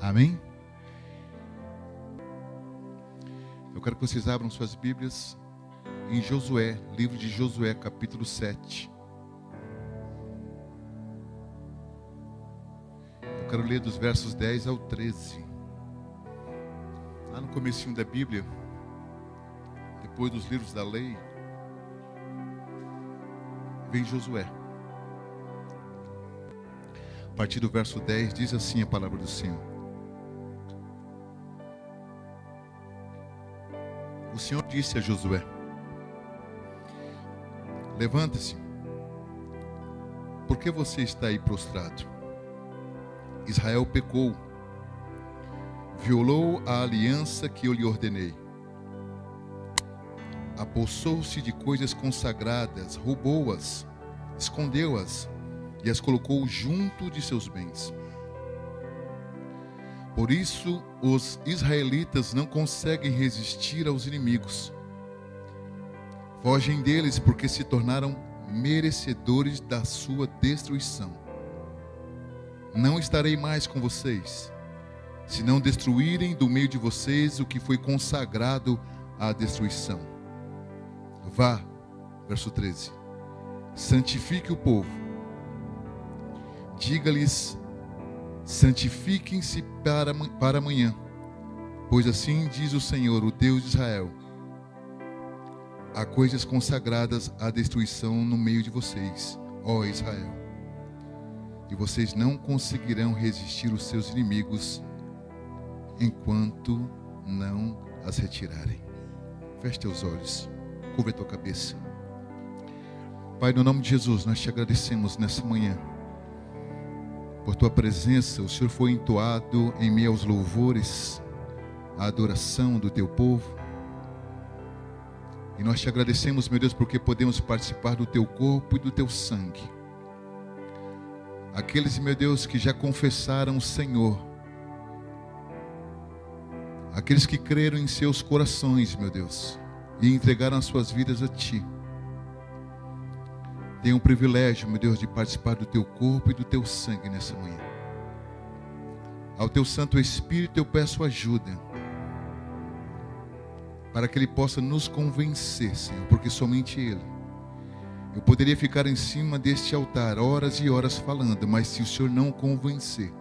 Amém? Eu quero que vocês abram suas Bíblias em Josué, livro de Josué, capítulo 7. Eu quero ler dos versos 10 ao 13. Lá no comecinho da Bíblia, depois dos livros da lei, vem Josué. A partir do verso 10 diz assim a palavra do Senhor: O Senhor disse a Josué: Levanta-se, por que você está aí prostrado? Israel pecou, violou a aliança que eu lhe ordenei, apossou-se de coisas consagradas, roubou-as, escondeu-as e as colocou junto de seus bens. Por isso, os israelitas não conseguem resistir aos inimigos. Fogem deles porque se tornaram merecedores da sua destruição. Não estarei mais com vocês, se não destruírem do meio de vocês o que foi consagrado à destruição. Vá, verso 13, santifique o povo. Diga-lhes: santifiquem-se para amanhã, pois assim diz o Senhor, o Deus de Israel: há coisas consagradas à destruição no meio de vocês, ó Israel, e vocês não conseguirão resistir aos seus inimigos enquanto não as retirarem. Feche teus olhos, curva a tua cabeça. Pai, no nome de Jesus, nós te agradecemos nessa manhã por tua presença. O Senhor foi entoado em meio aos louvores, a adoração do teu povo. E nós te agradecemos, meu Deus, porque podemos participar do teu corpo e do teu sangue. Aqueles, meu Deus, que já confessaram o Senhor, aqueles que creram em seus corações, meu Deus, e entregaram as suas vidas a Ti, tem o privilégio, meu Deus, de participar do teu corpo e do teu sangue nessa manhã. Ao teu Santo Espírito eu peço ajuda, para que Ele possa nos convencer, Senhor, porque somente Ele. Eu poderia ficar em cima deste altar horas e horas falando, mas se o Senhor não convencer,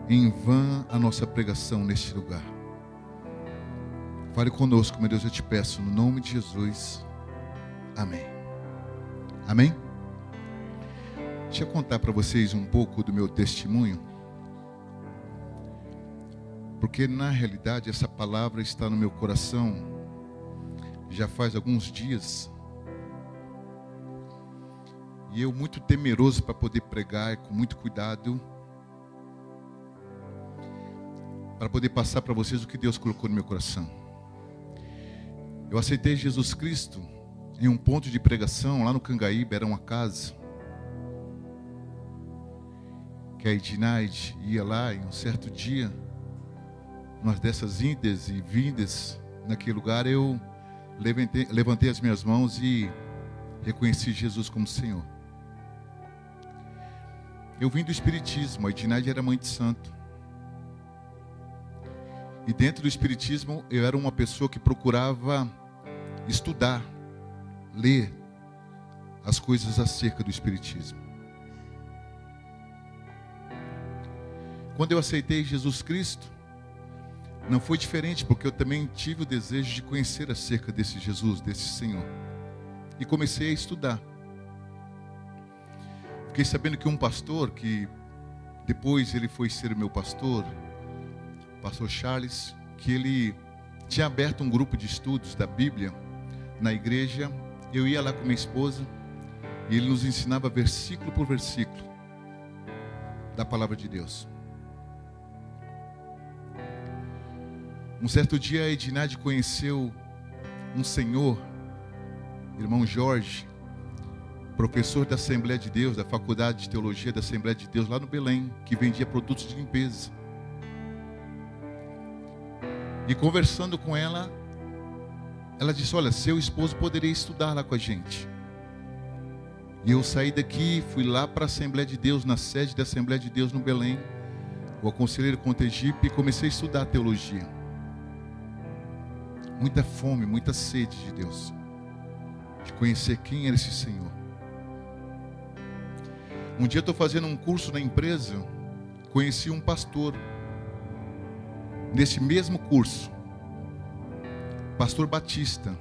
em vão a nossa pregação neste lugar. Fale conosco, meu Deus, eu te peço, no nome de Jesus. Amém. Amém? Deixa eu contar para vocês um pouco do meu testemunho, porque na realidade essa palavra está no meu coração já faz alguns dias, e eu muito temeroso para poder pregar, com muito cuidado, para poder passar para vocês o que Deus colocou no meu coração. Eu aceitei Jesus Cristo em um ponto de pregação lá no Cangaíba. Era uma casa que a Ednaide ia lá, e um certo dia, numa dessas indas e vindas naquele lugar, eu levantei as minhas mãos e reconheci Jesus como Senhor. Eu vim do Espiritismo. A Ednaide era mãe de santo, e dentro do Espiritismo eu era uma pessoa que procurava estudar, ler as coisas acerca do Espiritismo. Quando eu aceitei Jesus Cristo, não foi diferente, porque eu também tive o desejo de conhecer acerca desse Jesus, desse Senhor, e comecei a estudar. Fiquei sabendo que um pastor, que depois ele foi ser o meu pastor, pastor Charles, que ele tinha aberto um grupo de estudos da Bíblia na igreja. Eu ia lá com minha esposa e ele nos ensinava versículo por versículo da palavra de Deus. Um certo dia a Ednaide conheceu um senhor, irmão Jorge, professor da Assembleia de Deus, da Faculdade de Teologia da Assembleia de Deus, lá no Belém, que vendia produtos de limpeza. E conversando com ela, ela disse: olha, seu esposo poderia estudar lá com a gente. E eu saí daqui, fui lá para a Assembleia de Deus, na sede da Assembleia de Deus no Belém, o aconselheiro Contegipe, e comecei a estudar teologia. Muita fome, muita sede de Deus, de conhecer quem era esse Senhor. Um dia estou fazendo um curso na empresa, conheci um pastor, nesse mesmo curso, pastor Batista,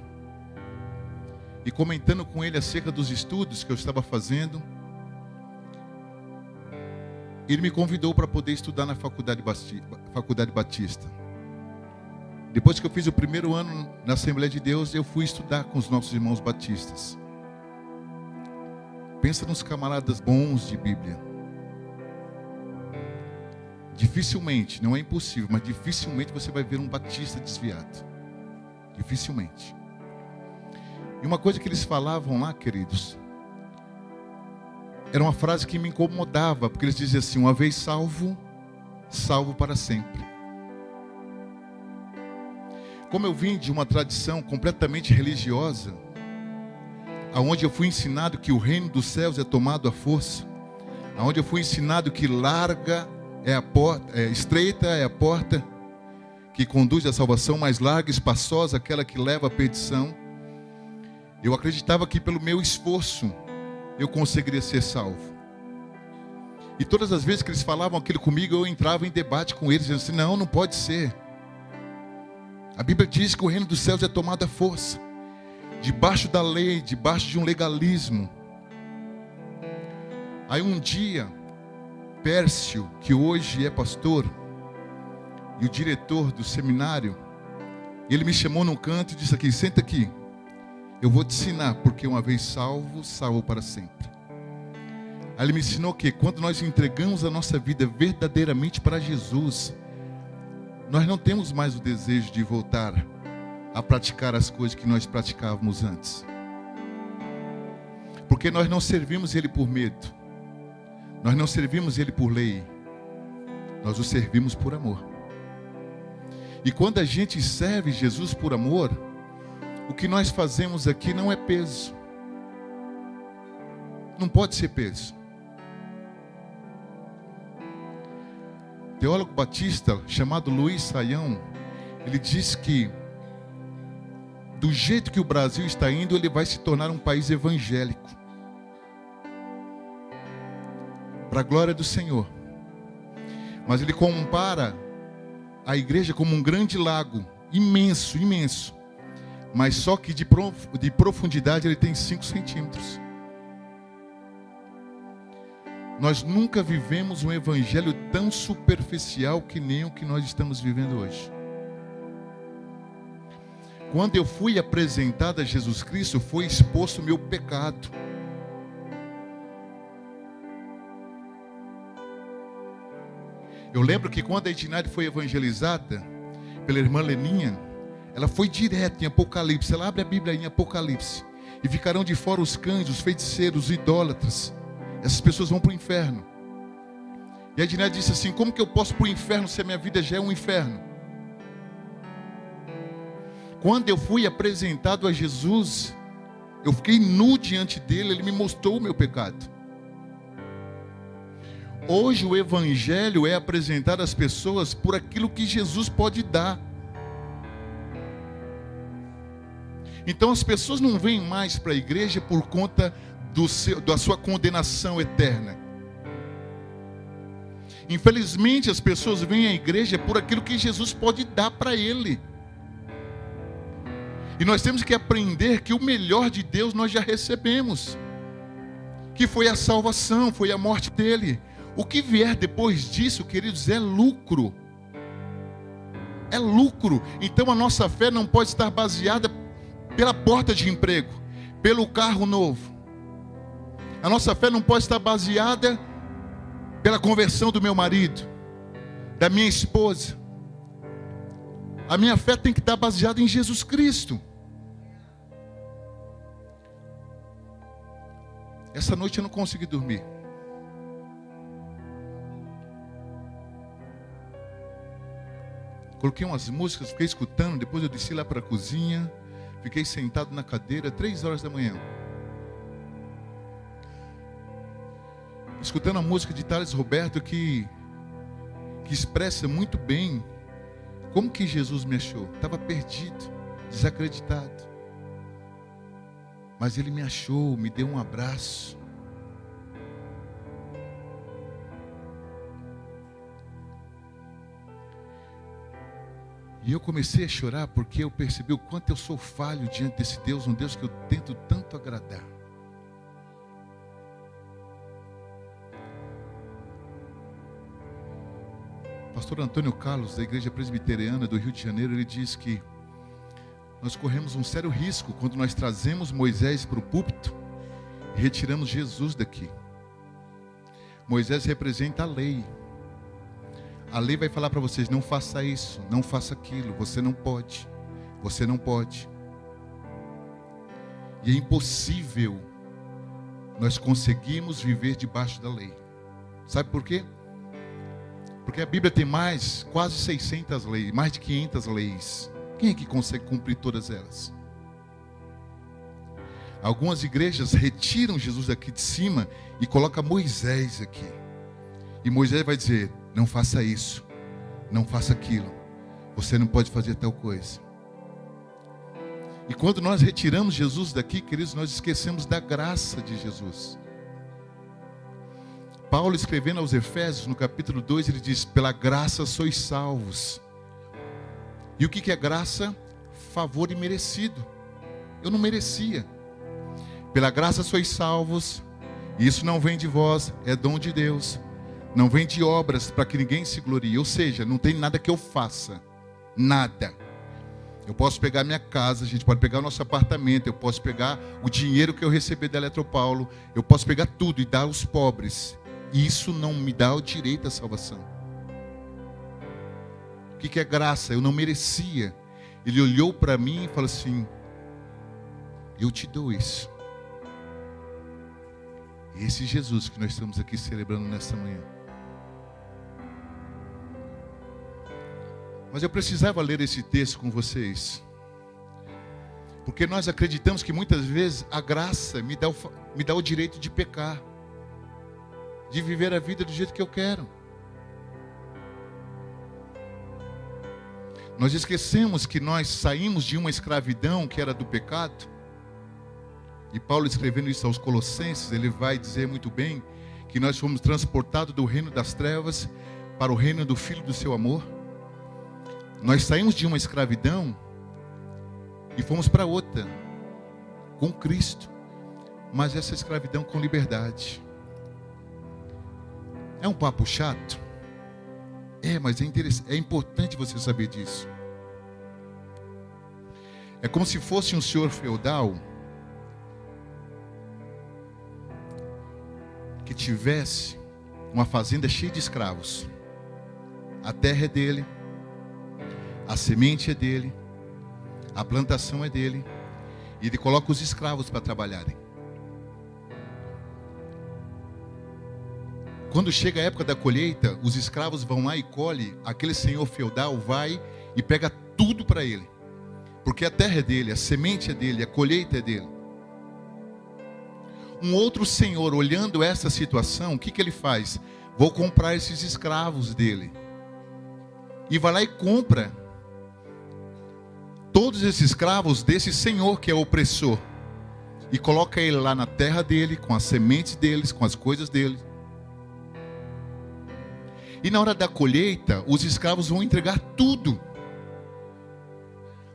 e comentando com ele acerca dos estudos que eu estava fazendo, ele me convidou para poder estudar na Faculdade Batista. Depois que eu fiz o primeiro ano na Assembleia de Deus, eu fui estudar com os nossos irmãos batistas. Pensa nos camaradas bons de Bíblia. Dificilmente, não é impossível, mas dificilmente você vai ver um batista desviado. Dificilmente. E uma coisa que eles falavam lá, queridos, era uma frase que me incomodava, porque eles diziam assim: uma vez salvo, salvo para sempre. Como eu vim de uma tradição completamente religiosa, aonde eu fui ensinado que o reino dos céus é tomado à força, aonde eu fui ensinado que larga é a porta, estreita é a porta que conduz à salvação, mais larga e espaçosa aquela que leva à perdição. Eu acreditava que pelo meu esforço eu conseguiria ser salvo. E todas as vezes que eles falavam aquilo comigo, eu entrava em debate com eles, dizendo assim: não, não pode ser. A Bíblia diz que o reino dos céus é tomado à força, debaixo da lei, debaixo de um legalismo. Aí um dia, Pércio, que hoje é pastor e o diretor do seminário, ele me chamou num canto e disse aqui: senta aqui, eu vou te ensinar, porque uma vez salvo, salvo para sempre. Aí ele me ensinou que quando nós entregamos a nossa vida verdadeiramente para Jesus, nós não temos mais o desejo de voltar a praticar as coisas que nós praticávamos antes. Porque nós não servimos Ele por medo, nós não servimos Ele por lei, nós o servimos por amor. E quando a gente serve Jesus por amor, o que nós fazemos aqui não é peso. Não pode ser peso. O teólogo batista chamado Luiz Saião, ele diz que do jeito que o Brasil está indo, ele vai se tornar um país evangélico, para a glória do Senhor. Mas ele compara a igreja como um grande lago, imenso, imenso, mas só que de profundidade ele tem 5 centímetros. Nós nunca vivemos um evangelho tão superficial que nem o que nós estamos vivendo hoje. Quando eu fui apresentado a Jesus Cristo, foi exposto o meu pecado. Eu lembro que quando a Edinade foi evangelizada pela irmã Leninha, ela foi direto em Apocalipse. Ela abre a Bíblia em Apocalipse: e ficarão de fora os cães, os feiticeiros, os idólatras. Essas pessoas vão para o inferno. E a Edinade disse assim: como que eu posso para o inferno se a minha vida já é um inferno? Quando eu fui apresentado a Jesus, eu fiquei nu diante dele, ele me mostrou o meu pecado. Hoje o evangelho é apresentado às pessoas por aquilo que Jesus pode dar. Então as pessoas não vêm mais para a igreja por conta da sua condenação eterna. Infelizmente as pessoas vêm à igreja por aquilo que Jesus pode dar para ele. E nós temos que aprender que o melhor de Deus nós já recebemos, que foi a salvação, foi a morte dele. O que vier depois disso, queridos, é lucro. É lucro. Então a nossa fé não pode estar baseada pela porta de emprego, pelo carro novo. A nossa fé não pode estar baseada pela conversão do meu marido, da minha esposa. A minha fé tem que estar baseada em Jesus Cristo. Essa noite eu não consegui dormir. Coloquei umas músicas, fiquei escutando. Depois eu desci lá para a cozinha, fiquei sentado na cadeira, 3 horas da manhã, escutando a música de Thales Roberto, que que expressa muito bem como que Jesus me achou. Estava perdido, desacreditado. Mas ele me achou, me deu um abraço. E eu comecei a chorar porque eu percebi o quanto eu sou falho diante desse Deus, um Deus que eu tento tanto agradar. Pastor Antônio Carlos, da Igreja Presbiteriana do Rio de Janeiro, ele diz que nós corremos um sério risco quando nós trazemos Moisés para o púlpito e retiramos Jesus daqui. Moisés representa a lei. A lei vai falar para vocês, não faça isso, não faça aquilo, você não pode, você não pode. E é impossível nós conseguirmos viver debaixo da lei. Sabe por quê? Porque a Bíblia tem quase 600 leis, mais de 500 leis. Quem é que consegue cumprir todas elas? Algumas igrejas retiram Jesus daqui de cima e colocam Moisés aqui. E Moisés vai dizer, não faça isso, não faça aquilo, você não pode fazer tal coisa. E quando nós retiramos Jesus daqui, queridos, nós esquecemos da graça de Jesus. Paulo, escrevendo aos Efésios, no capítulo 2, ele diz, pela graça sois salvos. E o que é graça? Favor imerecido. Eu não merecia. Pela graça sois salvos, e isso não vem de vós, é dom de Deus. Não vem de obras para que ninguém se glorie. Ou seja, não tem nada que eu faça. Nada. Eu posso pegar minha casa, a gente pode pegar o nosso apartamento, eu posso pegar o dinheiro que eu recebi da Eletropaulo, eu posso pegar tudo e dar aos pobres. E isso não me dá o direito à salvação. O que é graça? Eu não merecia. Ele olhou para mim e falou assim, eu te dou isso. Esse Jesus que nós estamos aqui celebrando nessa manhã. Mas eu precisava ler esse texto com vocês. Porque nós acreditamos que muitas vezes a graça me dá o direito de pecar. De viver a vida do jeito que eu quero. Nós esquecemos que nós saímos de uma escravidão que era do pecado. E Paulo, escrevendo isso aos Colossenses, ele vai dizer muito bem que nós fomos transportados do reino das trevas para o reino do Filho do seu amor. Nós saímos de uma escravidão e fomos para outra, com Cristo. Mas essa escravidão com liberdade. É um papo chato? Mas é importante você saber disso. É como se fosse um senhor feudal que tivesse uma fazenda cheia de escravos. A terra é dele, a semente é dele, a plantação é dele, e ele coloca os escravos para trabalharem. Quando chega a época da colheita, os escravos vão lá e colhem, aquele senhor feudal vai e pega tudo para ele. Porque a terra é dele, a semente é dele, a colheita é dele. Um outro senhor, olhando essa situação, o que ele faz? Vou comprar esses escravos dele. E vai lá e compra todos esses escravos desse senhor que é opressor. E coloca ele lá na terra dele, com as sementes deles, com as coisas dele. E na hora da colheita, os escravos vão entregar tudo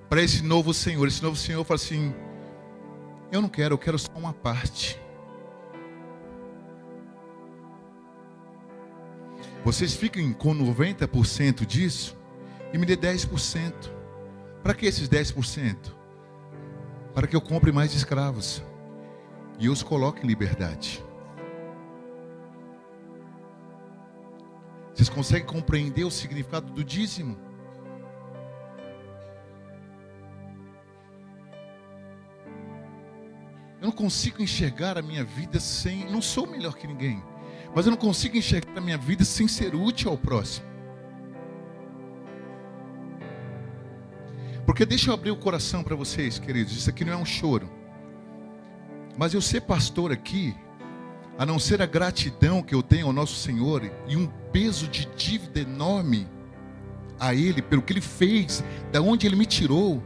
para esse novo senhor. Esse novo senhor fala assim, eu não quero, eu quero só uma parte. Vocês fiquem com 90% disso e me dê 10%. Para que esses 10%? Para que eu compre mais escravos e os coloque em liberdade. Vocês conseguem compreender o significado do dízimo? Eu não consigo enxergar a minha vida sem... Não sou melhor que ninguém, mas eu não consigo enxergar a minha vida sem ser útil ao próximo. Porque deixa eu abrir o coração para vocês, queridos. Isso aqui não é um choro. Mas eu ser pastor aqui, a não ser a gratidão que eu tenho ao nosso Senhor e um peso de dívida enorme a Ele, pelo que Ele fez, da onde Ele me tirou,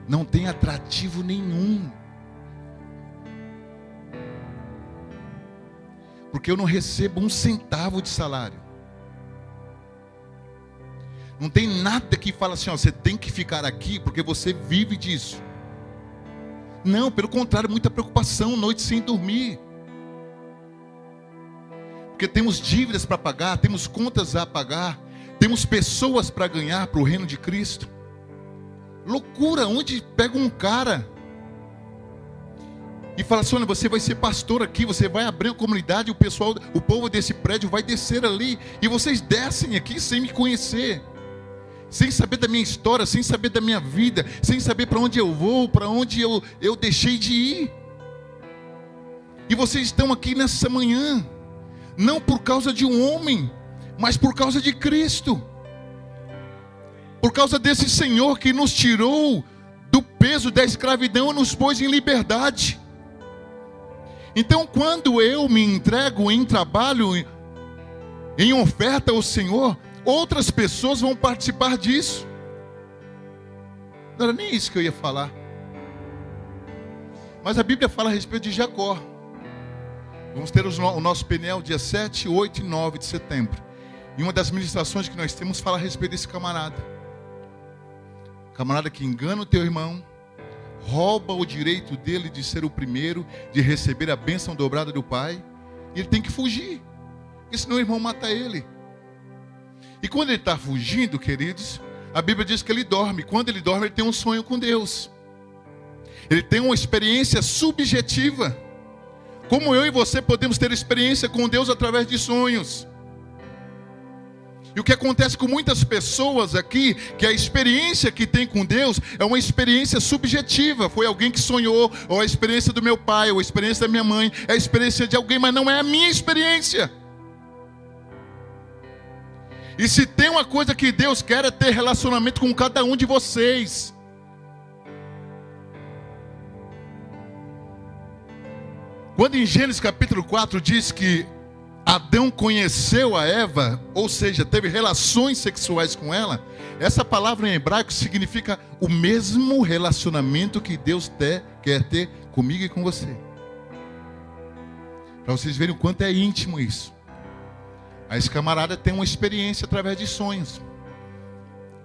não tem atrativo nenhum. Porque eu não recebo um centavo de salário. Não tem nada que fala assim, ó, você tem que ficar aqui porque você vive disso. Não, pelo contrário, muita preocupação, noite sem dormir. Porque temos dívidas para pagar, temos contas a pagar, temos pessoas para ganhar para o reino de Cristo. Loucura, onde pega um cara e fala assim, olha, você vai ser pastor aqui, você vai abrir a comunidade, o povo desse prédio vai descer ali, e vocês descem aqui sem me conhecer, sem saber da minha história, sem saber da minha vida, sem saber para onde eu vou, para onde eu deixei de ir. E vocês estão aqui nessa manhã, não por causa de um homem, mas por causa de Cristo. Por causa desse Senhor que nos tirou do peso da escravidão e nos pôs em liberdade. Então, quando eu me entrego em trabalho, em oferta ao Senhor, outras pessoas vão participar disso. Não era nem isso que eu ia falar. Mas a Bíblia fala a respeito de Jacó. Vamos ter o nosso painel dia 7, 8 e 9 de setembro. E uma das ministrações que nós temos fala a respeito desse camarada. Camarada que engana o teu irmão, rouba o direito dele de ser o primeiro, de receber a bênção dobrada do pai, e ele tem que fugir, porque senão o irmão mata ele. E quando ele está fugindo, queridos, a Bíblia diz que ele dorme. Quando ele dorme, ele tem um sonho com Deus. Ele tem uma experiência subjetiva. Como eu e você podemos ter experiência com Deus através de sonhos. E o que acontece com muitas pessoas aqui, que a experiência que tem com Deus é uma experiência subjetiva. Foi alguém que sonhou, ou a experiência do meu pai, ou a experiência da minha mãe, é a experiência de alguém, mas não é a minha experiência. E se tem uma coisa que Deus quer é ter relacionamento com cada um de vocês. Quando em Gênesis capítulo 4 diz que Adão conheceu a Eva, ou seja, teve relações sexuais com ela, essa palavra em hebraico significa o mesmo relacionamento que Deus quer ter comigo e com você. Para vocês verem o quanto é íntimo isso. Aí esse camarada tem uma experiência através de sonhos.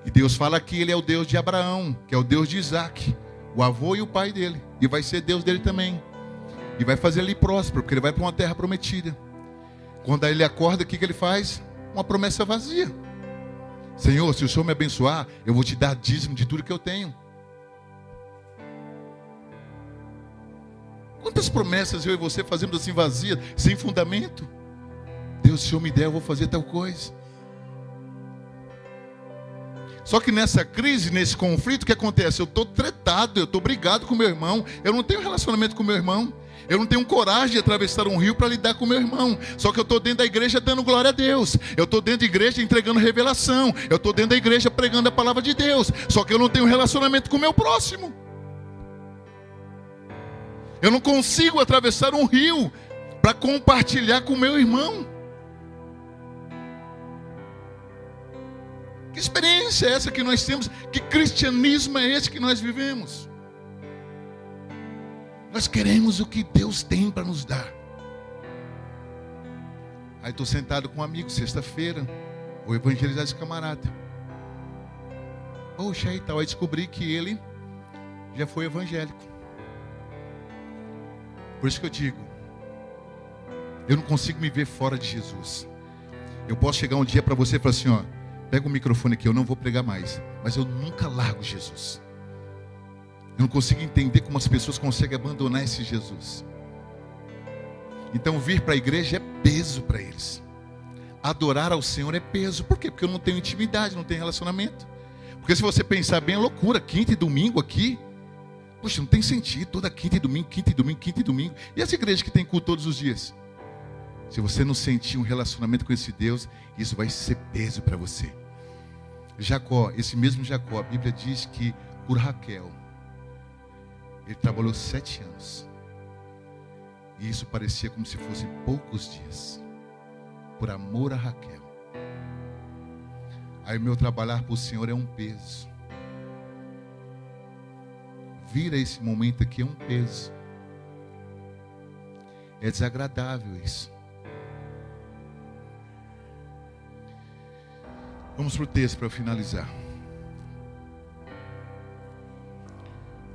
E Deus fala que ele é o Deus de Abraão, que é o Deus de Isaac, o avô e o pai dele. E vai ser Deus dele também. E vai fazer ele próspero, porque ele vai para uma terra prometida. Quando ele acorda, o que ele faz? Uma promessa vazia. Senhor, se o Senhor me abençoar, eu vou te dar dízimo de tudo que eu tenho. Quantas promessas eu e você fazemos assim vazias, sem fundamento? Deus, se o Senhor me der, eu vou fazer tal coisa. Só que nessa crise, nesse conflito, o que acontece? Eu estou tretado, eu estou brigado com meu irmão, eu não tenho relacionamento com meu irmão. Eu não tenho coragem de atravessar um rio para lidar com meu irmão. Só que eu estou dentro da igreja dando glória a Deus. Eu estou dentro da igreja entregando revelação. Eu estou dentro da igreja pregando a palavra de Deus. Só que eu não tenho relacionamento com o meu próximo. Eu não consigo atravessar um rio para compartilhar com o meu irmão. Que experiência é essa que nós temos? Que cristianismo é esse que nós vivemos? Nós queremos o que Deus tem para nos dar. Aí estou sentado com um amigo, sexta-feira, vou evangelizar esse camarada. Poxa, aí tal, aí descobri que ele já foi evangélico. Por isso que eu digo, eu não consigo me ver fora de Jesus. Eu posso chegar um dia para você e falar assim, ó, pega o microfone aqui, eu não vou pregar mais, mas eu nunca largo Jesus. Eu não consigo entender como as pessoas conseguem abandonar esse Jesus. Então vir para a igreja é peso para eles. Adorar ao Senhor é peso. Por quê? Porque eu não tenho intimidade, não tenho relacionamento. Porque se você pensar bem, é loucura. Quinta e domingo aqui, poxa, não tem sentido. Toda quinta e domingo, quinta e domingo, quinta e domingo. E essa igreja que tem culto todos os dias? Se você não sentir um relacionamento com esse Deus, isso vai ser peso para você. Jacó, esse mesmo Jacó, a Bíblia diz que por Raquel, ele trabalhou 7 anos. E isso parecia como se fosse poucos dias. Por amor a Raquel. Aí o meu trabalhar para o Senhor é um peso. Vira esse momento aqui é um peso. É desagradável isso. Vamos para o texto para eu finalizar.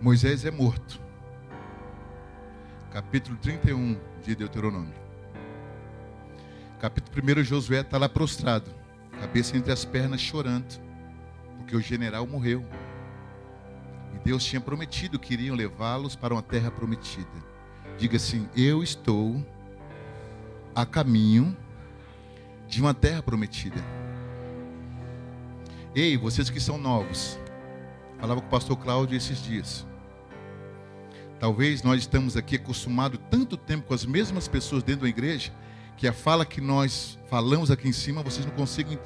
Moisés é morto. Capítulo 31 de Deuteronômio. Capítulo 1, Josué está lá prostrado, cabeça entre as pernas, chorando, porque o general morreu. E Deus tinha prometido que iriam levá-los para uma terra prometida. Diga assim: eu estou a caminho de uma terra prometida. Ei, vocês que são novos, falava com o pastor Cláudio esses dias. Talvez nós estamos aqui acostumados tanto tempo com as mesmas pessoas dentro da igreja, que a fala que nós falamos aqui em cima, vocês não conseguem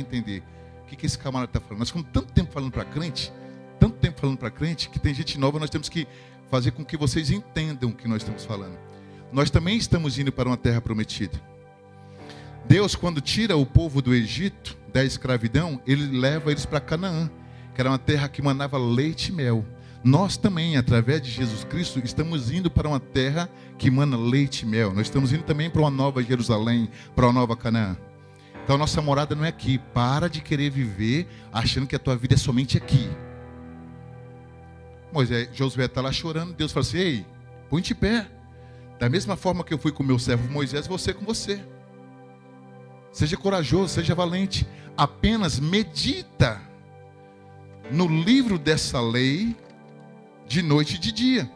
entender. O que esse camarada está falando? Nós ficamos tanto tempo falando para crente, que tem gente nova, nós temos que fazer com que vocês entendam o que nós estamos falando. Nós também estamos indo para uma terra prometida. Deus, quando tira o povo do Egito, da escravidão, Ele leva eles para Canaã, que era uma terra que manava leite e mel. Nós também, através de Jesus Cristo, estamos indo para uma terra que mana leite e mel. Nós estamos indo também para uma nova Jerusalém, para uma nova Canaã. Então, nossa morada não é aqui. Para de querer viver achando que a tua vida é somente aqui. Josué está lá chorando. Deus fala assim: ei, põe-te de pé. Da mesma forma que eu fui com o meu servo Moisés, você com você. Seja corajoso, seja valente. Apenas medita no livro dessa lei de noite e de dia.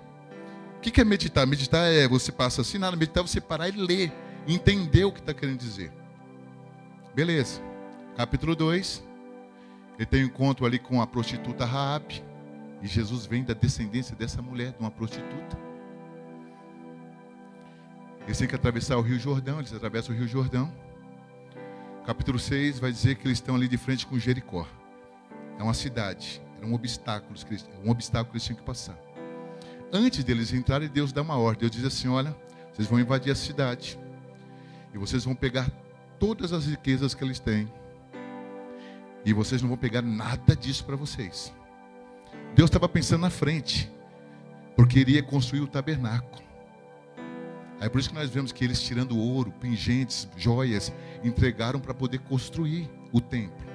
O que é meditar? Meditar é você passa assim, nada. Meditar é você parar e ler, entender o que está querendo dizer. Beleza. Capítulo 2. Ele tem um encontro ali com a prostituta Raabe. E Jesus vem da descendência dessa mulher, de uma prostituta. Eles têm que atravessar o Rio Jordão. Eles atravessam o Rio Jordão. Capítulo 6 vai dizer que eles estão ali de frente com Jericó. É uma cidade. Era um obstáculo que eles tinham que passar. Antes deles entrarem, Deus dá uma ordem. Deus diz assim: olha, vocês vão invadir a cidade. E vocês vão pegar todas as riquezas que eles têm. E vocês não vão pegar nada disso para vocês. Deus estava pensando na frente. Porque iria construir o tabernáculo. Aí por isso que nós vemos que eles tirando ouro, pingentes, joias, entregaram para poder construir o templo.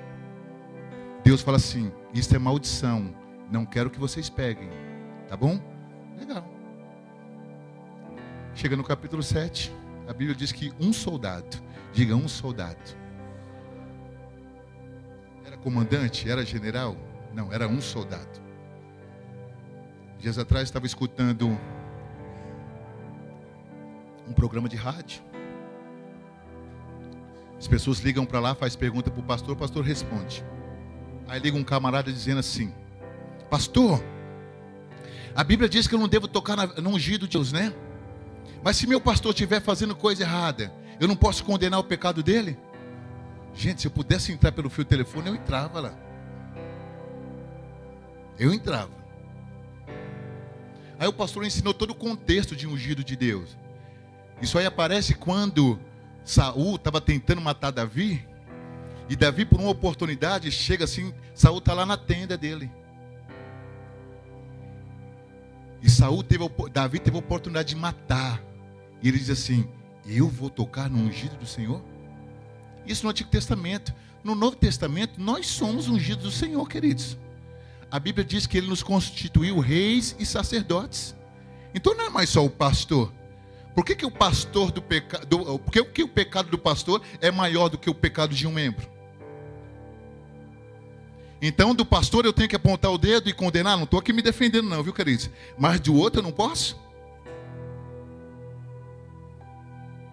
Deus fala assim: isso é maldição, não quero que vocês peguem, tá bom? Legal. Chega no capítulo 7, a Bíblia diz que um soldado, diga um soldado. Era comandante? Era general? Não, era um soldado. Dias atrás estava escutando um programa de rádio. As pessoas ligam para lá, faz pergunta para o pastor responde. Aí liga um camarada dizendo assim: pastor, a Bíblia diz que eu não devo tocar no ungido de Deus, né? Mas se meu pastor estiver fazendo coisa errada, eu não posso condenar o pecado dele? Gente, se eu pudesse entrar pelo fio telefone, eu entrava lá. Eu entrava. Aí o pastor ensinou todo o contexto de ungido de Deus. Isso aí aparece quando Saul estava tentando matar Davi. E Davi, por uma oportunidade, chega assim, Saul está lá na tenda dele. E Davi teve a oportunidade de matar. E ele diz assim: eu vou tocar no ungido do Senhor? Isso no Antigo Testamento. No Novo Testamento, nós somos ungidos do Senhor, queridos. A Bíblia diz que Ele nos constituiu reis e sacerdotes. Então não é mais só o pastor. Por que o pastor do pecado, por que o pecado do pastor é maior do que o pecado de um membro? Então do pastor eu tenho que apontar o dedo e condenar? Não estou aqui me defendendo não, viu, queridos? Mas do outro eu não posso?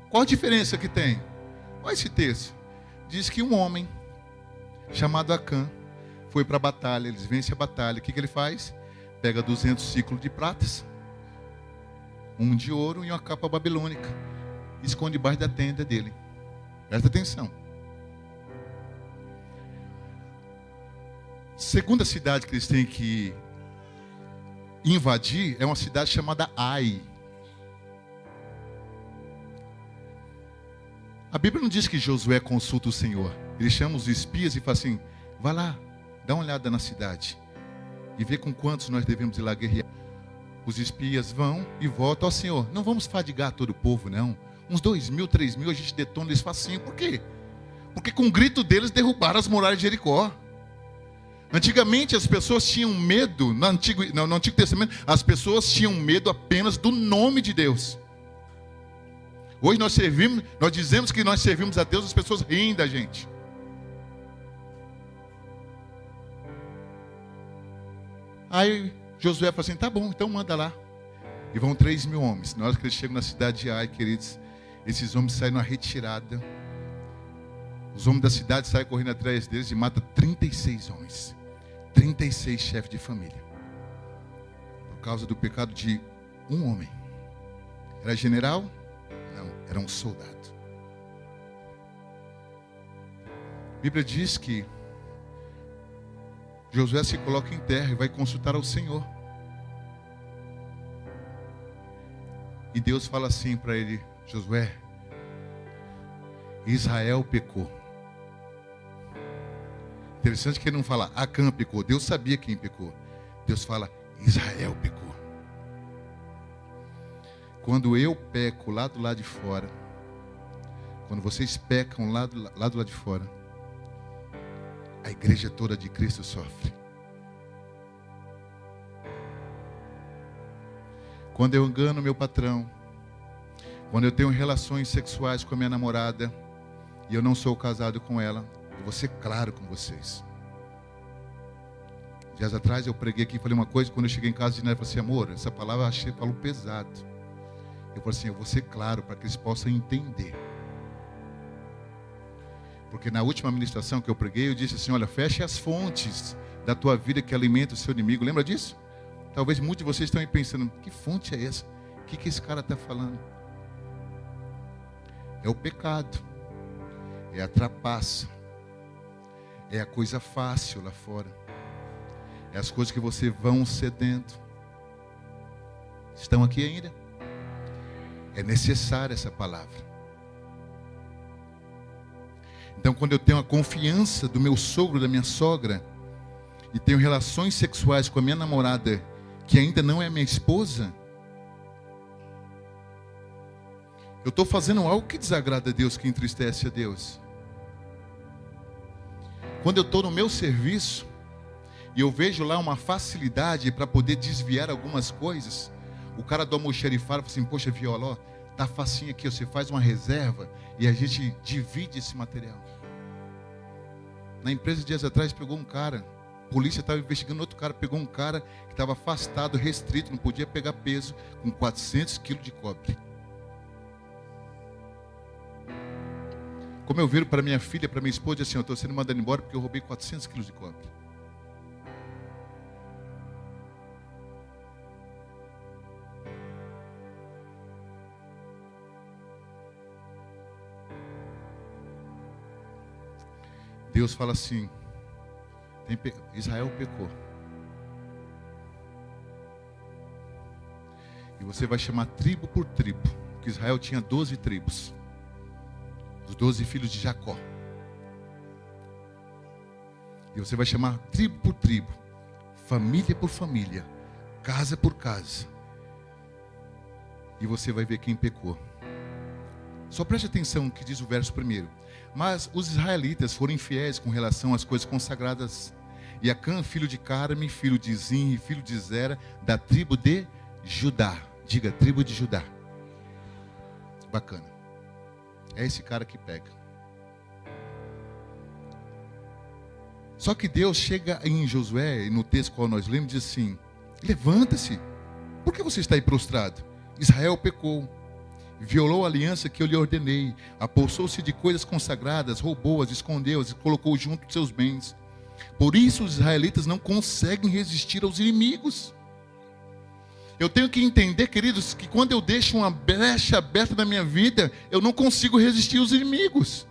Qual a diferença que tem? Olha esse texto. Diz que um homem chamado Acã foi para a batalha. Eles vencem a batalha. O que ele faz? Pega 200 ciclos de pratas, um de ouro e uma capa babilônica. Esconde debaixo da tenda dele. Presta atenção. Segunda cidade que eles têm que invadir é uma cidade chamada Ai. A Bíblia não diz que Josué consulta o Senhor. Ele chama os espias e fala assim: vai lá, dá uma olhada na cidade e vê com quantos nós devemos ir lá guerrear. Os espias vão e voltam. Ó Senhor, não vamos fadigar todo o povo, não. Uns 2.000, 3.000 a gente detona eles facinho. Por quê? Porque com o grito deles derrubaram as muralhas de Jericó. Antigamente as pessoas tinham medo, no Antigo Testamento, as pessoas tinham medo apenas do nome de Deus. Hoje nós dizemos que nós servimos a Deus, as pessoas riem da gente. Aí Josué fala assim: tá bom, então manda lá. E vão 3.000 homens. Na hora que eles chegam na cidade de Ai, queridos, esses homens saem na retirada. Os homens da cidade saem correndo atrás deles e matam 36 homens. 36 chefes de família. Por causa do pecado de um homem. Era general? Não, era um soldado. A Bíblia diz que Josué se coloca em terra e vai consultar ao Senhor. E Deus fala assim para ele: Josué, Israel pecou. Interessante que ele não fala Acã pecou. Deus sabia quem pecou. Deus fala Israel pecou. Quando eu peco lá do lado de fora, quando vocês pecam lá do lado de fora, a igreja toda de Cristo sofre. Quando eu engano meu patrão, quando eu tenho relações sexuais com a minha namorada e eu não sou casado com ela, eu vou ser claro com vocês. Dias atrás eu preguei aqui e falei uma coisa. Quando eu cheguei em casa, de novo, eu falei assim: amor, essa palavra eu achei, falou pesado. Eu falei assim: eu vou ser claro para que eles possam entender. Porque na última ministração que eu preguei, eu disse assim: olha, feche as fontes da tua vida que alimenta o seu inimigo. Lembra disso? Talvez muitos de vocês estão aí pensando: que fonte é essa? O que esse cara está falando? É o pecado. É a trapaça. É a coisa fácil lá fora. É as coisas que você vão cedendo. Estão aqui ainda? É necessária essa palavra. Então, quando eu tenho a confiança do meu sogro, da minha sogra, e tenho relações sexuais com a minha namorada, que ainda não é minha esposa, eu estou fazendo algo que desagrada a Deus, que entristece a Deus. Quando eu estou no meu serviço, e eu vejo lá uma facilidade para poder desviar algumas coisas, o cara do almoxerifado fala assim: poxa, Viola, ó, tá facinho aqui, você faz uma reserva e a gente divide esse material. Na empresa, dias atrás, pegou um cara, a polícia estava investigando outro cara, pegou um cara que estava afastado, restrito, não podia pegar peso, com 400 quilos de cobre. Como eu viro para minha filha, para minha esposa, assim: eu estou sendo mandado embora porque eu roubei 400 quilos de cobre. Deus fala assim: Israel pecou. E você vai chamar tribo por tribo. Porque Israel tinha 12 tribos. Os 12 filhos de Jacó. E você vai chamar tribo por tribo, família por família, casa por casa. E você vai ver quem pecou. Só preste atenção no que diz o verso primeiro. Mas os israelitas foram infiéis com relação às coisas consagradas. E Acã, filho de Carme, filho de Zim, filho de Zera, da tribo de Judá. Diga, tribo de Judá. Bacana. É esse cara que pega. Só que Deus chega em Josué, e no texto qual nós lemos, diz assim: levanta-se. Por que você está aí prostrado? Israel pecou. Violou a aliança que eu lhe ordenei. Apossou-se de coisas consagradas, roubou-as, escondeu-as e colocou junto de seus bens. Por isso os israelitas não conseguem resistir aos inimigos. Eu tenho que entender, queridos, que quando eu deixo uma brecha aberta na minha vida, eu não consigo resistir aos inimigos.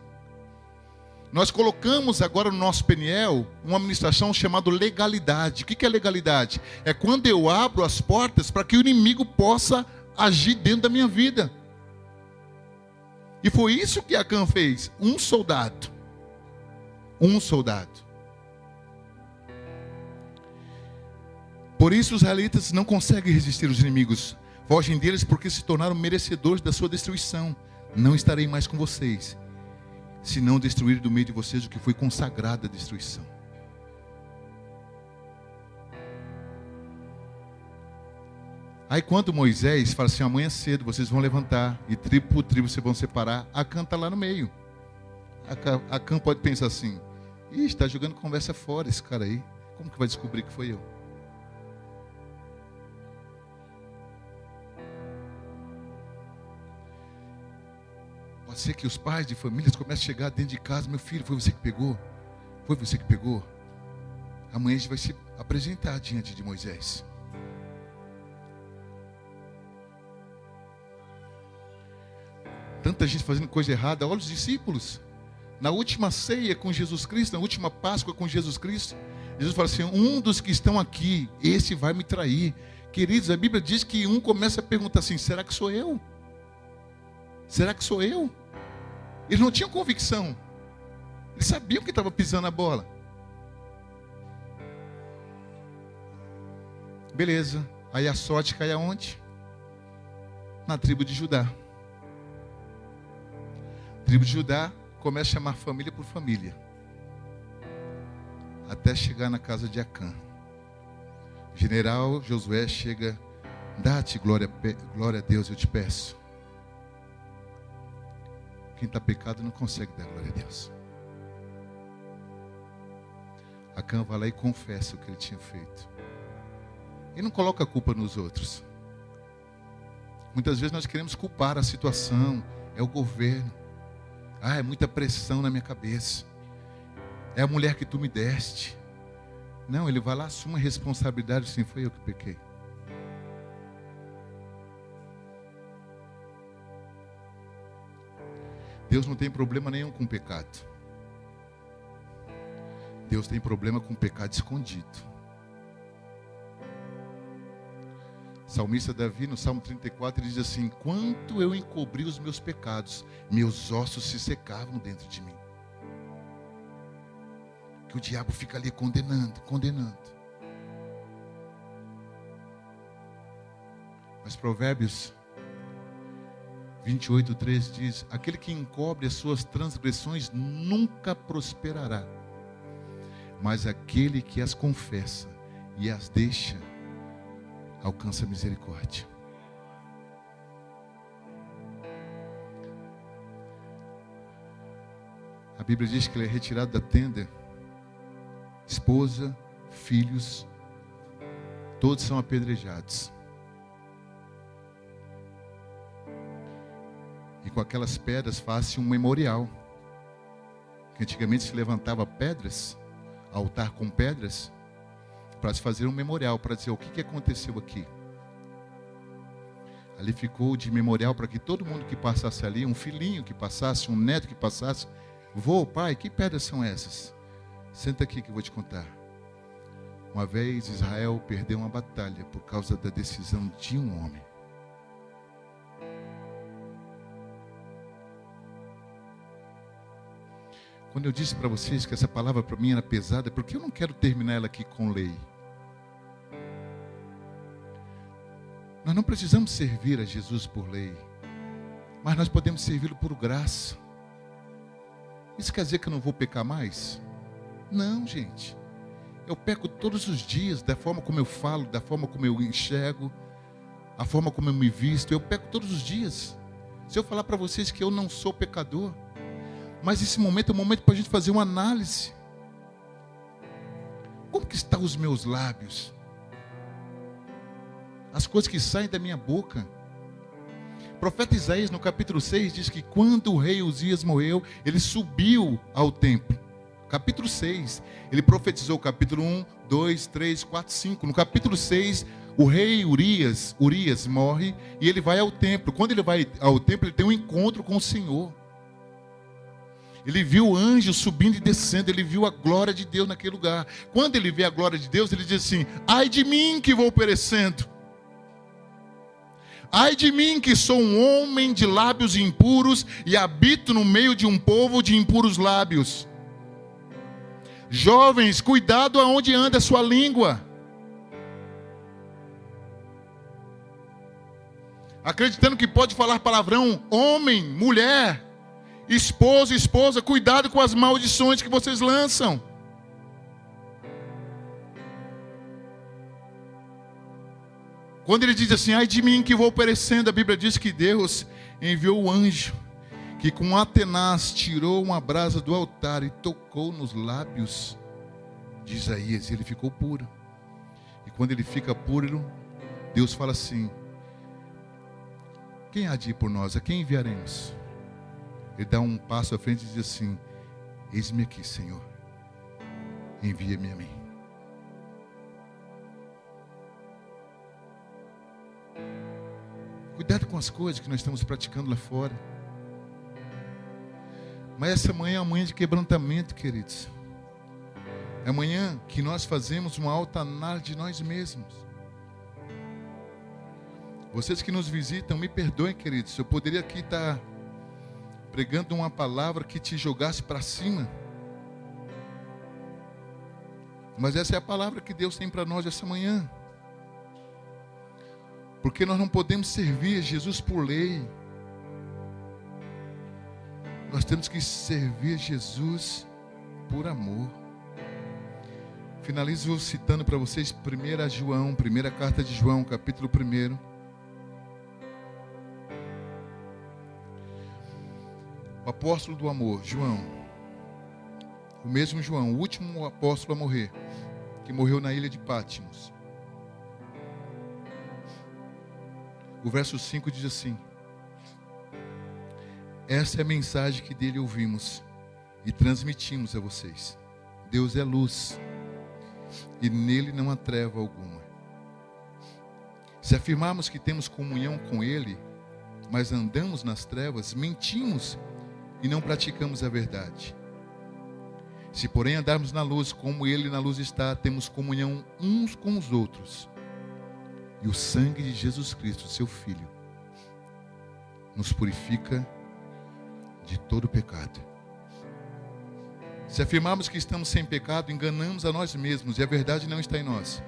Nós colocamos agora no nosso Peniel uma ministração chamada legalidade. O que é legalidade? É quando eu abro as portas para que o inimigo possa agir dentro da minha vida. E foi isso que Acã fez. Um soldado. Por isso os israelitas não conseguem resistir aos inimigos. Fogem deles porque se tornaram merecedores da sua destruição. Não estarei mais com vocês, se não destruir do meio de vocês o que foi consagrado à destruição. Aí quando Moisés fala assim, amanhã cedo vocês vão levantar, e tribo por tribo vocês vão separar, Acã está lá no meio. Acã pode pensar assim, está jogando conversa fora esse cara aí, como que vai descobrir que foi eu? Pode ser que os pais de famílias comecem a chegar dentro de casa, meu filho, foi você que pegou? Foi você que pegou? Amanhã a gente vai se apresentar diante de Moisés. Tanta gente fazendo coisa errada. Olha os discípulos. Na última ceia com Jesus Cristo, na última Páscoa com Jesus Cristo, Jesus fala assim, um dos que estão aqui, esse vai me trair. Queridos, a Bíblia diz que um começa a perguntar assim, será que sou eu? Será que sou eu? Eles não tinham convicção. Eles sabiam que estava pisando a bola. Beleza. Aí a sorte cai aonde? Na tribo de Judá. A tribo de Judá começa a chamar família por família. Até chegar na casa de Acã. O general Josué chega, dá-te glória a Deus, eu te peço. Quem está pecado não consegue dar glória a Deus. Acã vai lá e confessa o que ele tinha feito. E não coloca a culpa nos outros. Muitas vezes nós queremos culpar a situação. É o governo. É muita pressão na minha cabeça. É a mulher que tu me deste. Não, ele vai lá, assume a responsabilidade. Sim, foi eu que pequei. Deus não tem problema nenhum com o pecado. Deus tem problema com o pecado escondido. O salmista Davi, no Salmo 34, ele diz assim, quanto eu encobri os meus pecados, meus ossos se secavam dentro de mim. Que o diabo fica ali condenando. Mas Provérbios 28:3 diz, aquele que encobre as suas transgressões nunca prosperará, mas aquele que as confessa e as deixa, alcança misericórdia. A Bíblia diz que ele é retirado da tenda, esposa, filhos, todos são apedrejados. E com aquelas pedras faz-se um memorial. Que antigamente se levantava pedras, altar com pedras, para se fazer um memorial, para dizer o que aconteceu aqui. Ali ficou de memorial para que todo mundo que passasse ali, um filhinho que passasse, um neto que passasse, vô, pai, que pedras são essas? Senta aqui que eu vou te contar. Uma vez Israel perdeu uma batalha por causa da decisão de um homem. Quando eu disse para vocês que essa palavra para mim era pesada, porque eu não quero terminar ela aqui com lei. Nós não precisamos servir a Jesus por lei, mas nós podemos servi-lo por graça. Isso quer dizer que eu não vou pecar mais? Não, gente. Eu peco todos os dias, da forma como eu falo, da forma como eu enxergo, a forma como eu me visto. Eu peco todos os dias. Se eu falar para vocês que eu não sou pecador, mas esse momento é um momento para a gente fazer uma análise. Como que estão os meus lábios? As coisas que saem da minha boca. O profeta Isaías, no capítulo 6, diz que quando o rei Uzias morreu, ele subiu ao templo. Capítulo 6, ele profetizou capítulo 1, 2, 3, 4, 5. No capítulo 6, o rei Urias morre e ele vai ao templo. Quando ele vai ao templo, ele tem um encontro com o Senhor. Ele viu anjos subindo e descendo, ele viu a glória de Deus naquele lugar. Quando ele vê a glória de Deus, ele diz assim, ai de mim que vou perecendo. Ai de mim, que sou um homem de lábios impuros e habito no meio de um povo de impuros lábios. Jovens, cuidado aonde anda a sua língua. Acreditando que pode falar palavrão, homem, mulher, esposo, esposa, cuidado com as maldições que vocês lançam. Quando ele diz assim, ai de mim que vou perecendo, a Bíblia diz que Deus enviou o anjo, que com Atenaz tirou uma brasa do altar e tocou nos lábios de Isaías, e ele ficou puro. E quando ele fica puro, Deus fala assim, quem há de ir por nós? A quem enviaremos? Ele dá um passo à frente e diz assim, eis-me aqui, Senhor, envia-me a mim. Cuidado com as coisas que nós estamos praticando lá fora. Mas essa manhã é uma manhã de quebrantamento, queridos. É amanhã que nós fazemos uma alta análise de nós mesmos. Vocês que nos visitam, me perdoem, queridos. Eu poderia aqui estar pregando uma palavra que te jogasse para cima. Mas essa é a palavra que Deus tem para nós essa manhã. Porque nós não podemos servir a Jesus por lei. Nós temos que servir Jesus por amor. Finalizo citando para vocês 1 João, primeira carta de João, capítulo 1. O apóstolo do amor, João. O mesmo João, o último apóstolo a morrer, que morreu na ilha de Patmos. O verso 5 diz assim, essa é a mensagem que dele ouvimos e transmitimos a vocês. Deus é luz e nele não há treva alguma. Se afirmarmos que temos comunhão com ele, mas andamos nas trevas, mentimos e não praticamos a verdade. Se porém andarmos na luz, como ele na luz está, temos comunhão uns com os outros. E o sangue de Jesus Cristo, seu Filho, nos purifica de todo pecado. Se afirmarmos que estamos sem pecado, enganamos a nós mesmos e a verdade não está em nós.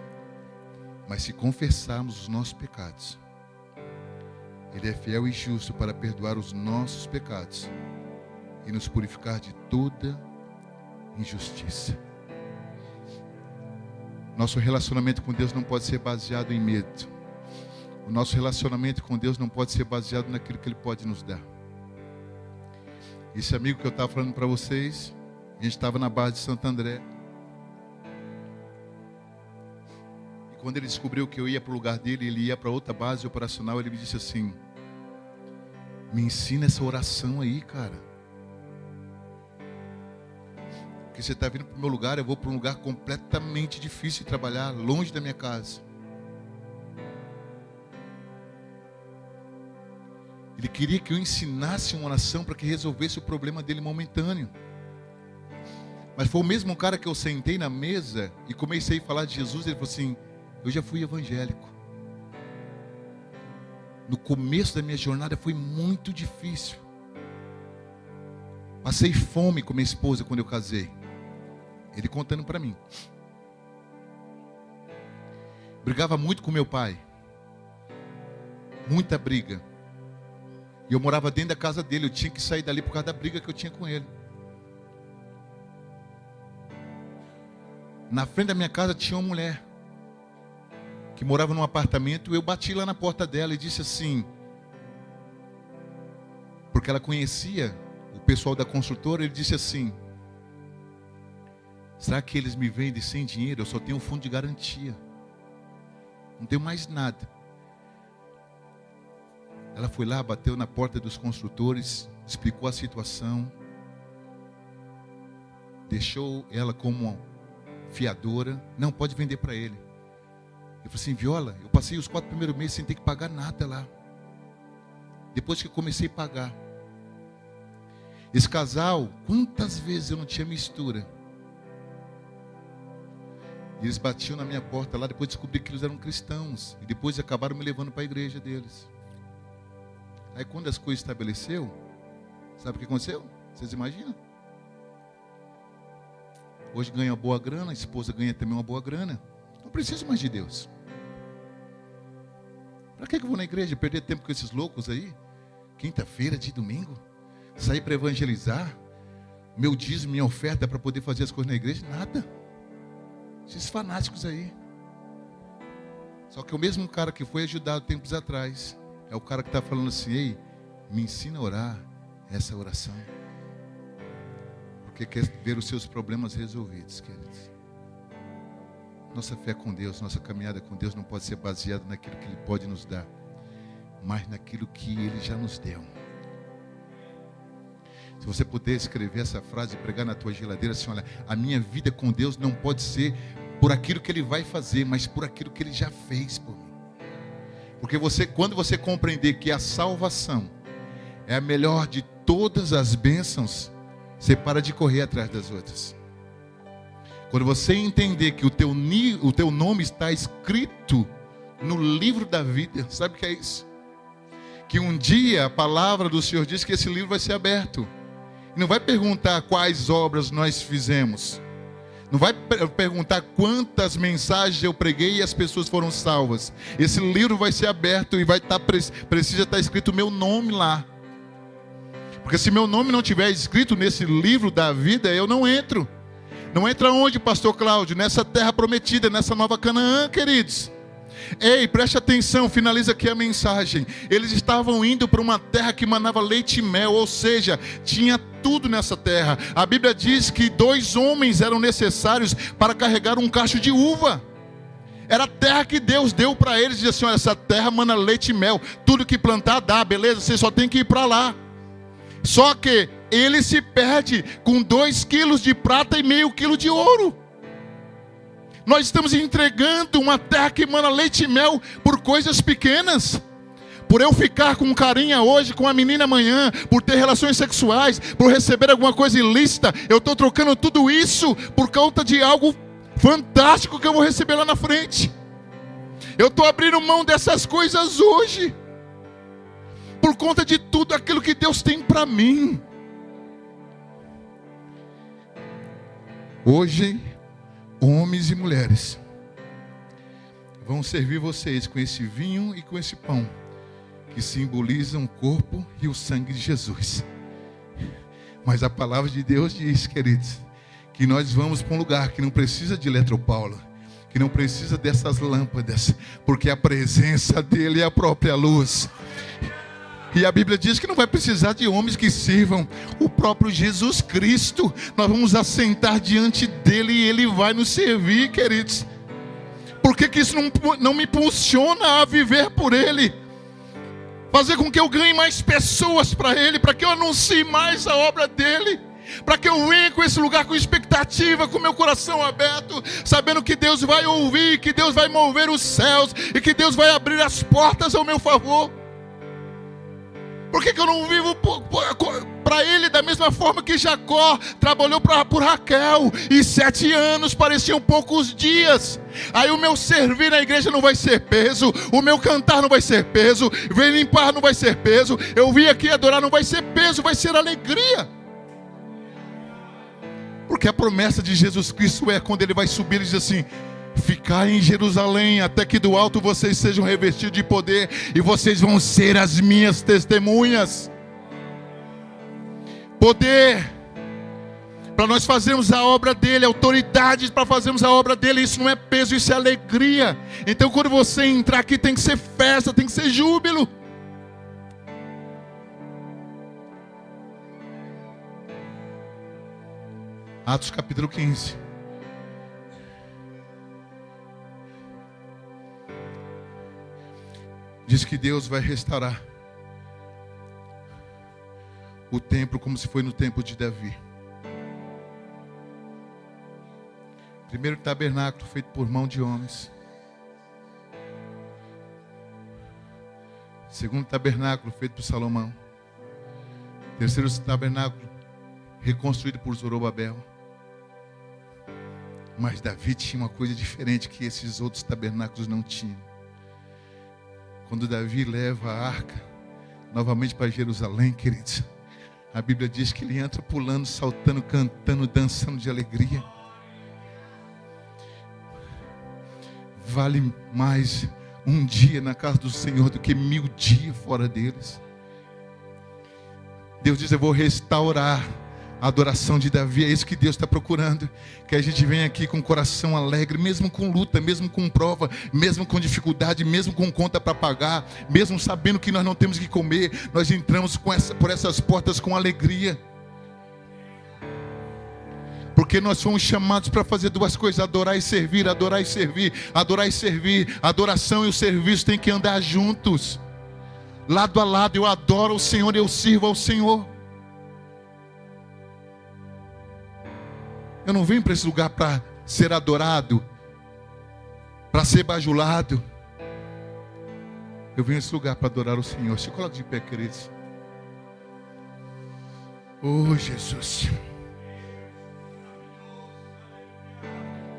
Mas se confessarmos os nossos pecados, ele é fiel e justo para perdoar os nossos pecados e nos purificar de toda injustiça. Nosso relacionamento com Deus não pode ser baseado em medo. O nosso relacionamento com Deus não pode ser baseado naquilo que Ele pode nos dar. Esse amigo que eu estava falando para vocês, a gente estava na base de Santo André. E quando ele descobriu que eu ia para o lugar dele, ele ia para outra base operacional, ele me disse assim, me ensina essa oração aí, cara. Porque você está vindo para o meu lugar, eu vou para um lugar completamente difícil de trabalhar, longe da minha casa. Ele queria que eu ensinasse uma oração para que resolvesse o problema dele momentâneo. Mas foi o mesmo cara que eu sentei na mesa e comecei a falar de Jesus. Ele falou assim, eu já fui evangélico. No começo da minha jornada foi muito difícil. Passei fome com minha esposa quando eu casei. Ele contando para mim. Brigava muito com meu pai. Muita briga. E eu morava dentro da casa dele. Eu tinha que sair dali por causa da briga que eu tinha com ele. Na frente da minha casa tinha uma mulher que morava num apartamento. Eu bati lá na porta dela e disse assim, porque ela conhecia o pessoal da construtora. Ele disse assim, será que eles me vendem sem dinheiro? Eu só tenho um fundo de garantia, não tenho mais nada. Ela foi lá, bateu na porta dos construtores, explicou a situação, deixou ela como uma fiadora. Não, pode vender para ele. Eu falei assim, Viola, eu passei os 4 primeiros meses sem ter que pagar nada lá. Depois que eu comecei a pagar. Esse casal, quantas vezes eu não tinha mistura. E eles batiam na minha porta lá, depois descobri que eles eram cristãos. E depois acabaram me levando para a igreja deles. Aí quando as coisas estabeleceu, sabe o que aconteceu? Vocês imaginam? Hoje ganha uma boa grana, a esposa ganha também uma boa grana. Não preciso mais de Deus. Para que eu vou na igreja? Perder tempo com esses loucos aí? Quinta-feira, de domingo? Sair para evangelizar? Meu dízimo, minha oferta para poder fazer as coisas na igreja? Nada. Esses fanáticos aí. Só que o mesmo cara que foi ajudado tempos atrás é o cara que está falando assim: ei, me ensina a orar essa oração. Porque quer ver os seus problemas resolvidos, queridos. Nossa fé com Deus, nossa caminhada com Deus não pode ser baseada naquilo que Ele pode nos dar, mas naquilo que Ele já nos deu. Se você puder escrever essa frase e pregar na tua geladeira assim: olha, a minha vida com Deus não pode ser por aquilo que Ele vai fazer, mas por aquilo que Ele já fez por mim. Porque quando você compreender que a salvação é a melhor de todas as bênçãos, você para de correr atrás das outras. Quando você entender que o teu nome está escrito no livro da vida, sabe o que é isso? Que um dia a palavra do Senhor diz que esse livro vai ser aberto. E não vai perguntar quais obras nós fizemos. Não vai perguntar quantas mensagens eu preguei e as pessoas foram salvas. Esse livro vai ser aberto e precisa estar escrito o meu nome lá. Porque se meu nome não estiver escrito nesse livro da vida, eu não entro. Não entra onde, pastor Cláudio? Nessa terra prometida, nessa nova Canaã, queridos. Ei, preste atenção, finaliza aqui a mensagem. Eles estavam indo para uma terra que manava leite e mel, ou seja, tinha tudo nessa terra. A Bíblia diz que 2 homens eram necessários para carregar um cacho de uva. Era a terra que Deus deu para eles. Diz assim: olha, essa terra mana leite e mel. Tudo que plantar dá, beleza? Você só tem que ir para lá. Só que ele se perde com 2 quilos de prata e meio quilo de ouro. Nós estamos entregando uma terra que emana leite e mel por coisas pequenas. Por eu ficar com carinha hoje com a menina amanhã, por ter relações sexuais, por receber alguma coisa ilícita, eu estou trocando tudo isso por conta de algo fantástico que eu vou receber lá na frente. Eu estou abrindo mão dessas coisas hoje, por conta de tudo aquilo que Deus tem para mim. Hoje, homens e mulheres vão servir vocês com esse vinho e com esse pão, que simbolizam o corpo e o sangue de Jesus. Mas a palavra de Deus diz, queridos, que nós vamos para um lugar que não precisa de eletropaulo, que não precisa dessas lâmpadas, porque a presença dele é a própria luz. E a Bíblia diz que não vai precisar de homens que sirvam, o próprio Jesus Cristo. Nós vamos assentar diante dele e ele vai nos servir, queridos. Por que isso não me impulsiona a viver por ele? Fazer com que eu ganhe mais pessoas para ele, para que eu anuncie mais a obra dele, para que eu venha com esse lugar com expectativa, com meu coração aberto, sabendo que Deus vai ouvir, que Deus vai mover os céus e que Deus vai abrir as portas ao meu favor. Por que eu não vivo para ele da mesma forma que Jacó trabalhou por Raquel, e 7 anos pareciam poucos dias? Aí o meu servir na igreja não vai ser peso, o meu cantar não vai ser peso, vir limpar não vai ser peso, eu vim aqui adorar não vai ser peso, vai ser alegria. Porque a promessa de Jesus Cristo é quando ele vai subir, ele diz assim: ficai em Jerusalém, até que do alto vocês sejam revestidos de poder, e vocês vão ser as minhas testemunhas. Poder para nós fazermos a obra dele, autoridade para fazermos a obra dele. Isso não é peso, isso é alegria. Então quando você entrar aqui tem que ser festa, tem que ser júbilo. Atos capítulo 15. Diz que Deus vai restaurar o templo como se foi no tempo de Davi. Primeiro tabernáculo feito por mão de homens. Segundo tabernáculo feito por Salomão. Terceiro tabernáculo reconstruído por Zorobabel. Mas Davi tinha uma coisa diferente que esses outros tabernáculos não tinham. Quando Davi leva a arca, novamente para Jerusalém, queridos. A Bíblia diz que ele entra pulando, saltando, cantando, dançando de alegria. Vale mais um dia na casa do Senhor do que 1000 dias fora deles. Deus diz: eu vou restaurar a adoração de Davi. É isso que Deus está procurando. Que a gente venha aqui com o coração alegre, mesmo com luta, mesmo com prova, mesmo com dificuldade, mesmo com conta para pagar, mesmo sabendo que nós não temos que comer, nós entramos por essas portas com alegria. Porque nós fomos chamados para fazer duas coisas: adorar e servir, adorar e servir, adorar e servir. A adoração e o serviço têm que andar juntos, lado a lado. Eu adoro o Senhor e eu sirvo ao Senhor. Eu não venho para esse lugar para ser adorado, para ser bajulado. Eu venho a esse lugar para adorar o Senhor. Se coloque de pé, queridos. Oh, Jesus.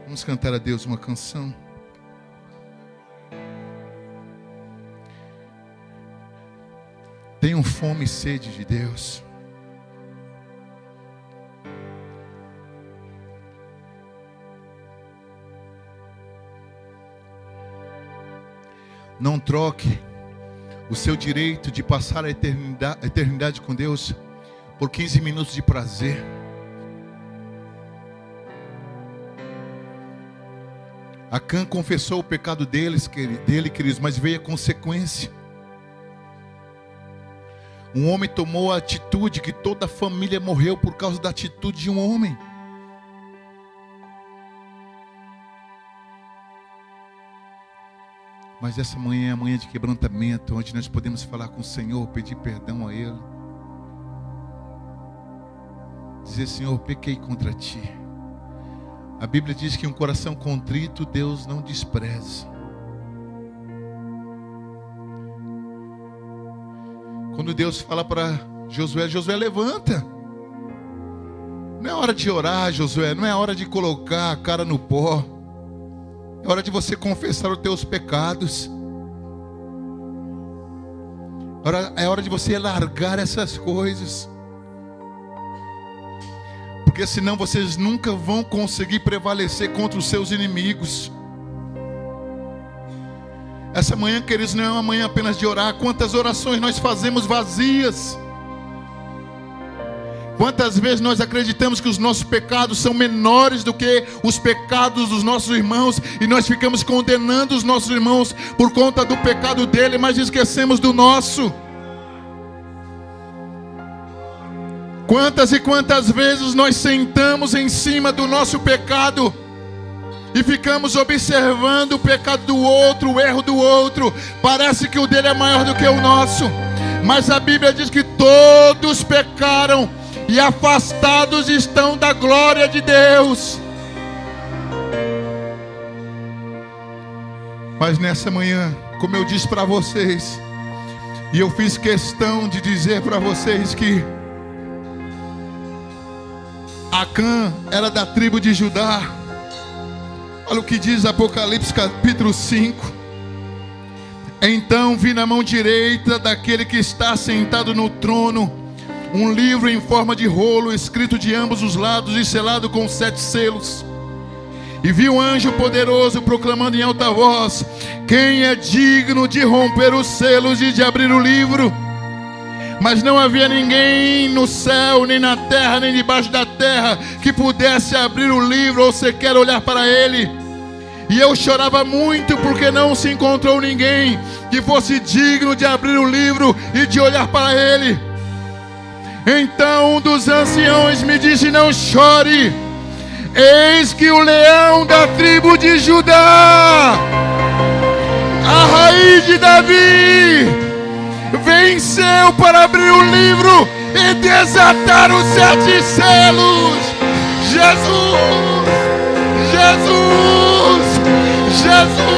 Vamos cantar a Deus uma canção. Tenham fome e sede de Deus. Não troque o seu direito de passar a eternidade com Deus por 15 minutos de prazer. Acã confessou o pecado dele, queridos, mas veio a consequência. Um homem tomou a atitude que toda a família morreu por causa da atitude de um homem. Mas essa manhã é a manhã de quebrantamento, onde nós podemos falar com o Senhor, pedir perdão a Ele. Dizer: Senhor, pequei contra Ti. A Bíblia diz que um coração contrito Deus não despreza. Quando Deus fala para Josué: Josué, levanta. Não é hora de orar, Josué. Não é hora de colocar a cara no pó. É hora de você confessar os teus pecados. É hora de você largar essas coisas. Porque senão vocês nunca vão conseguir prevalecer contra os seus inimigos. Essa manhã, queridos, não é uma manhã apenas de orar. Quantas orações nós fazemos vazias? Quantas vezes nós acreditamos que os nossos pecados são menores do que os pecados dos nossos irmãos, e nós ficamos condenando os nossos irmãos por conta do pecado dele, mas esquecemos do nosso. Quantas e quantas vezes nós sentamos em cima do nosso pecado e ficamos observando o pecado do outro, o erro do outro. Parece que o dele é maior do que o nosso, mas a Bíblia diz que todos pecaram e afastados estão da glória de Deus. Mas nessa manhã, como eu disse para vocês, e eu fiz questão de dizer para vocês que Acã era da tribo de Judá. Olha o que diz Apocalipse capítulo 5. Então vi na mão direita daquele que está sentado no trono um livro em forma de rolo, escrito de ambos os lados e selado com 7 selos. E vi um anjo poderoso proclamando em alta voz: quem é digno de romper os selos e de abrir o livro? Mas não havia ninguém no céu, nem na terra, nem debaixo da terra, que pudesse abrir o livro ou sequer olhar para ele. E eu chorava muito, porque não se encontrou ninguém que fosse digno de abrir o livro e de olhar para ele. Então um dos anciãos me disse: não chore, eis que o leão da tribo de Judá, a raiz de Davi, venceu para abrir o livro e desatar os 7 selos. Jesus, Jesus, Jesus.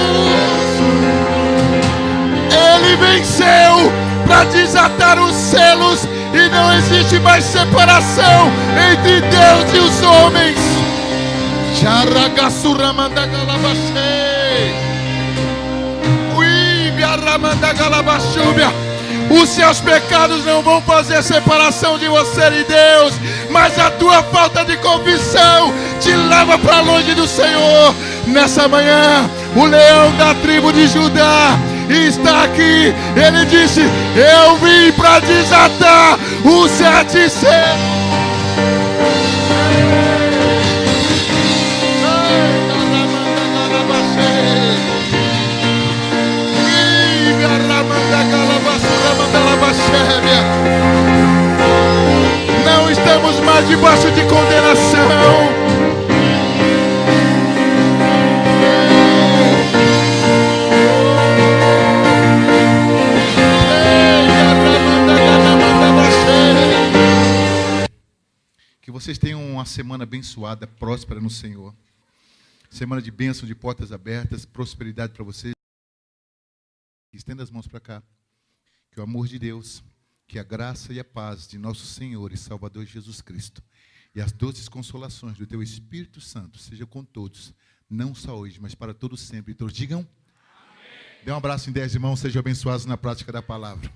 Ele venceu para desatar os selos, e não existe mais separação entre Deus e os homens. Os seus pecados não vão fazer separação de você e Deus, mas a tua falta de confissão te leva para longe do Senhor. Nessa manhã, o leão da tribo de Judá está aqui. Ele disse: eu vim para desatar os 7 selos. Não estamos mais debaixo de condenação. Que vocês tenham uma semana abençoada, próspera no Senhor. Semana de bênção, de portas abertas, prosperidade para vocês. Estenda as mãos para cá. Que o amor de Deus, que a graça e a paz de nosso Senhor e Salvador Jesus Cristo e as doces consolações do teu Espírito Santo seja com todos, não só hoje, mas para todos sempre. Todos digam amém. Dê um abraço em 10 irmãos, sejam abençoados na prática da palavra.